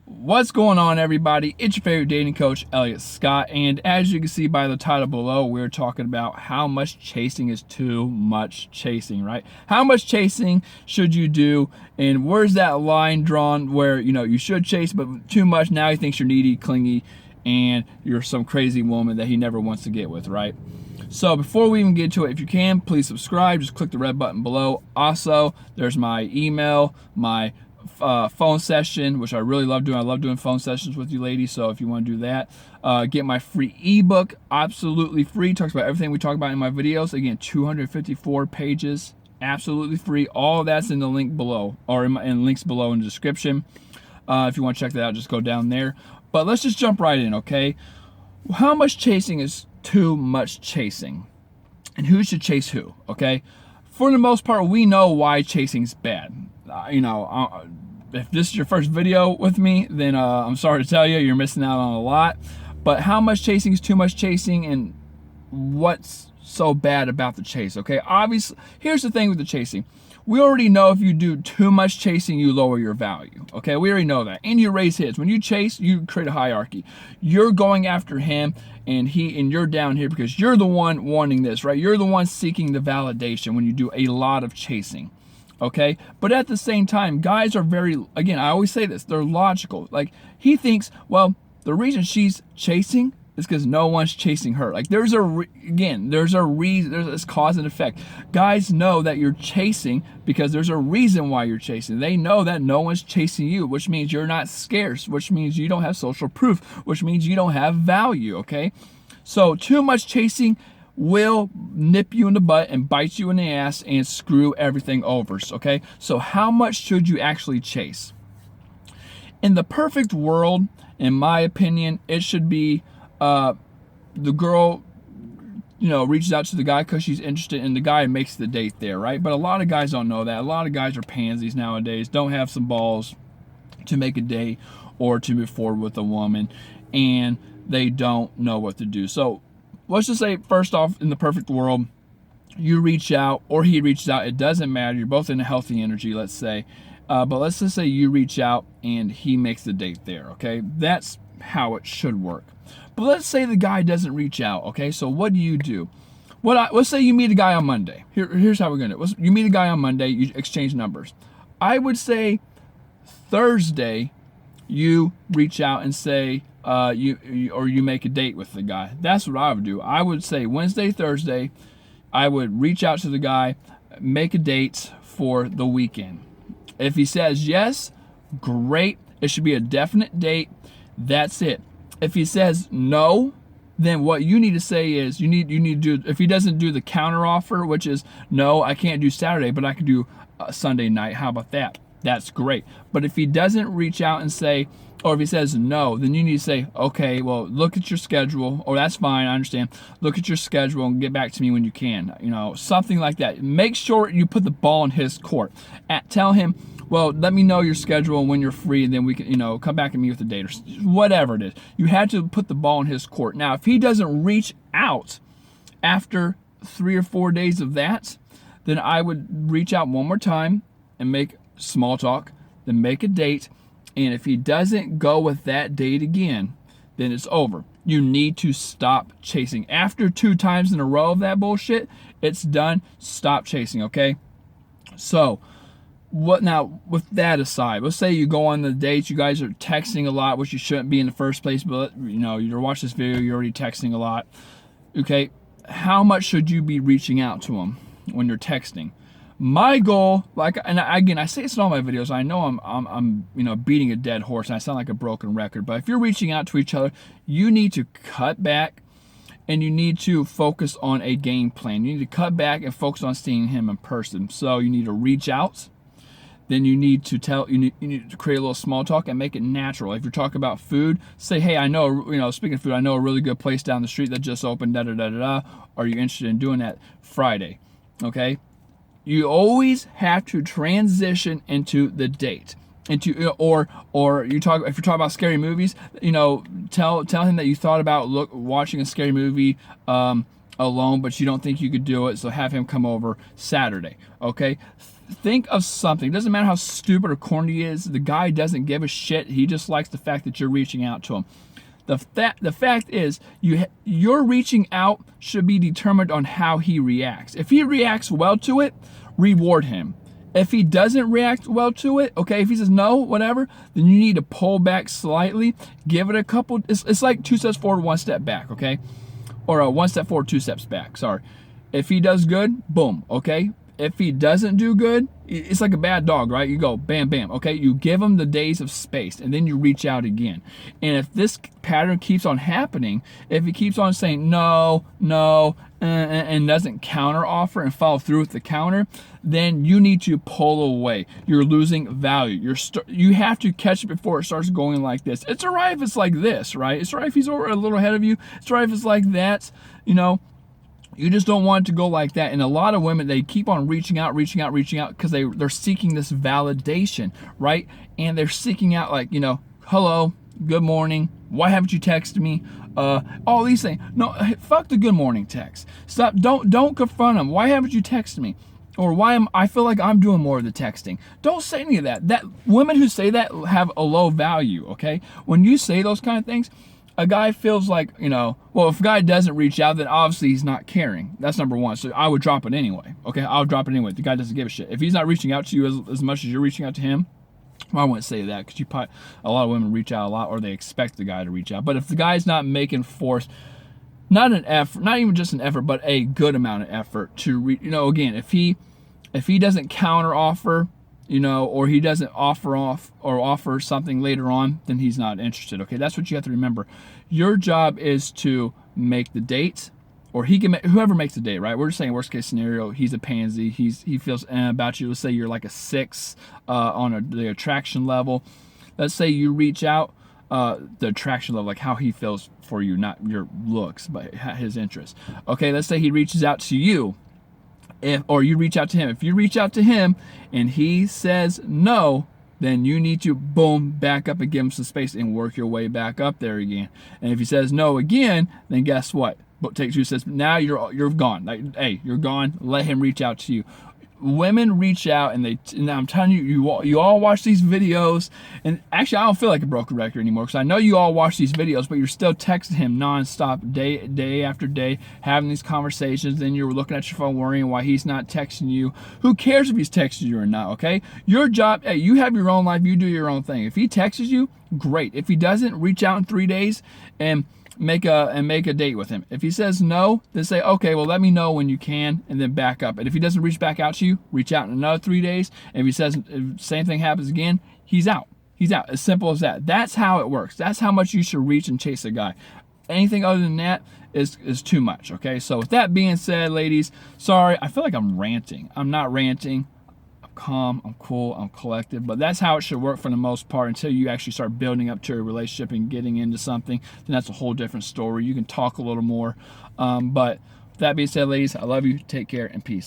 What's going on, everybody? It's your favorite dating coach, Elliot Scott, and as you can see by the title below, we're talking about how much chasing is too much chasing, right? How much chasing should you do, and where's that line drawn where, you should chase, but too much, now he thinks you're needy, clingy, and you're some crazy woman that he never wants to get with, right? So before we even get to it, if you can, please subscribe. Just click the red button below. Also, there's my email, my phone session, which I really love doing. I love doing phone sessions with you ladies, so if you want to do that, get my free ebook, absolutely free. Talks about everything we talk about in my videos. Again, 254 pages, absolutely free. All of that's in the link below, or in links below in the description. If you want to check that out, just go down there. But let's just jump right in, okay? How much chasing is too much chasing? And who should chase who, okay? For the most part, we know why chasing's bad. If this is your first video with me, then I'm sorry to tell you, you're missing out on a lot. But how much chasing is too much chasing, and what's so bad about the chase, okay? Obviously, here's the thing with the chasing. We already know if you do too much chasing, you lower your value, okay? We already know that. And you raise his. When you chase, you create a hierarchy. You're going after him, and you're down here because you're the one wanting this, right? You're the one seeking the validation when you do a lot of chasing. Okay, but at the same time, guys are again, I always say this, they're logical. Like, he thinks, well, the reason she's chasing is because no one's chasing her. Like, there's a reason, there's this cause and effect. Guys know that you're chasing because there's a reason why you're chasing. They know that no one's chasing you, which means you're not scarce, which means you don't have social proof, which means you don't have value, okay? So too much chasing will nip you in the butt and bite you in the ass and screw everything over, okay? So how much should you actually chase? In the perfect world, in my opinion, it should be the girl, reaches out to the guy because she's interested in the guy and makes the date there, right? But a lot of guys don't know that. A lot of guys are pansies nowadays, don't have some balls to make a date or to move forward with a woman, and they don't know what to do. So let's just say, first off, in the perfect world, you reach out or he reaches out. It doesn't matter. You're both in a healthy energy, let's say. But let's just say you reach out and he makes the date there, okay? That's how it should work. But let's say the guy doesn't reach out, okay? So what do you do? Let's say you meet a guy on Monday. Here's how we're going to do it. You meet a guy on Monday. You exchange numbers. I would say Thursday you reach out and say, you make a date with the guy. That's what I would do. I would say Wednesday, Thursday, I would reach out to the guy, make a date for the weekend. If he says yes, great. It should be a definite date. That's it. If he says no, then what you need to say is you need to do, if he doesn't do the counter offer, which is, no, I can't do Saturday, but I can do Sunday night. How about that? That's great. But if he doesn't reach out and say, or if he says no, then you need to say, okay, well, look at your schedule. Or that's fine, I understand. Look at your schedule and get back to me when you can. Something like that. Make sure you put the ball in his court. Tell him, well, let me know your schedule and when you're free, and then we can, come back and meet with the date or whatever it is. You had to put the ball in his court. Now, if he doesn't reach out after 3 or 4 days of that, then I would reach out one more time and make small talk, then make a date. And if he doesn't go with that date again, then it's over. You need to stop chasing. After 2 times in a row of that bullshit, it's done. Stop chasing, okay? So, what now, with that aside, let's say you go on the dates, you guys are texting a lot, which you shouldn't be in the first place, but you're watching this video, you're already texting a lot. Okay, how much should you be reaching out to him when you're texting? My goal, and again, I say this in all my videos. I know I'm beating a dead horse, and I sound like a broken record. But if you're reaching out to each other, you need to cut back, and you need to focus on a game plan. You need to cut back and focus on seeing him in person. So you need to reach out. Then you need to you need to create a little small talk and make it natural. If you're talking about food, say, hey, I know, speaking of food, I know a really good place down the street that just opened, da da da da da. Are you interested in doing that Friday? Okay. You always have to transition into the date, or if you're talking about scary movies, tell him that you thought about watching a scary movie alone, but you don't think you could do it, so have him come over Saturday, okay? think of something. It doesn't matter how stupid or corny he is. The guy doesn't give a shit. He just likes the fact that you're reaching out to him. The fact is, your reaching out should be determined on how he reacts. If he reacts well to it, reward him. If he doesn't react well to it, okay, if he says no, whatever, then you need to pull back slightly, give it a couple, it's like 2 steps forward, 1 step back, okay? Or 1 step forward, 2 steps back, sorry. If he does good, boom, okay? If he doesn't do good, it's like a bad dog, right? You go bam, bam, okay? You give him the days of space, and then you reach out again. And if this pattern keeps on happening, if he keeps on saying no, and doesn't counter offer and follow through with the counter, then you need to pull away. You're losing value. You have to catch it before it starts going like this. It's all right if it's like this, right? It's all right if he's over a little ahead of you. It's all right if it's like that, you know. You just don't want it to go like that. And a lot of women, they keep on reaching out because they're seeking this validation, right? And they're seeking out, like, you know, hello, good morning, why haven't you texted me? All these things. No, fuck the good morning text. Stop. Don't confront them. Why haven't you texted me? Or I feel like I'm doing more of the texting. Don't say any of that. That women who say that have a low value, okay? When you say those kind of things, a guy feels like, you know, well, if a guy doesn't reach out, then obviously he's not caring. That's number one. So I would drop it anyway. Okay, I'll drop it anyway. The guy doesn't give a shit. If he's not reaching out to you as much as you're reaching out to him, well, I wouldn't say that, because a lot of women reach out a lot, or they expect the guy to reach out. But if the guy's not making force, not an effort, not even just an effort, but a good amount of effort to you know, again, if he doesn't counter offer, you know, or he doesn't offer something later on, then he's not interested. Okay, that's what you have to remember. Your job is to make the date, or whoever makes the date, right? We're just saying worst case scenario, he's a pansy. He feels about you. Let's say you're like a 6 on the attraction level. Let's say you reach out, the attraction level, like how he feels for you, not your looks, but his interest. Okay, let's say he reaches out to you. Or you reach out to him. If you reach out to him and he says no, then you need to, boom, back up and give him some space and work your way back up there again. And if he says no again, then guess what? Take 2 steps. Now you're gone. Like, hey, you're gone. Let him reach out to you. Women reach out, and I'm telling you, you all watch these videos, and actually I don't feel like a broken record anymore, because I know you all watch these videos, but you're still texting him nonstop, day after day, having these conversations. Then you're looking at your phone worrying why he's not texting you. Who cares if he's texting you or not, okay? Your job, hey, you have your own life, you do your own thing. If he texts you, great. If he doesn't, reach out in 3 days and make a date with him. If he says no, then say, okay, well, let me know when you can, and then back up. And if he doesn't reach back out to you, reach out in another 3 days. And if he says if same thing happens again, he's out. He's out. As simple as that. That's how it works. That's how much you should reach and chase a guy. Anything other than that is too much. Okay. So with that being said, ladies, sorry, I feel like I'm ranting. I'm not ranting. Calm, I'm cool, I'm collected, but that's how it should work for the most part until you actually start building up to a relationship and getting into something. Then that's a whole different story. You can talk a little more. But with that being said, ladies, I love you. Take care and peace.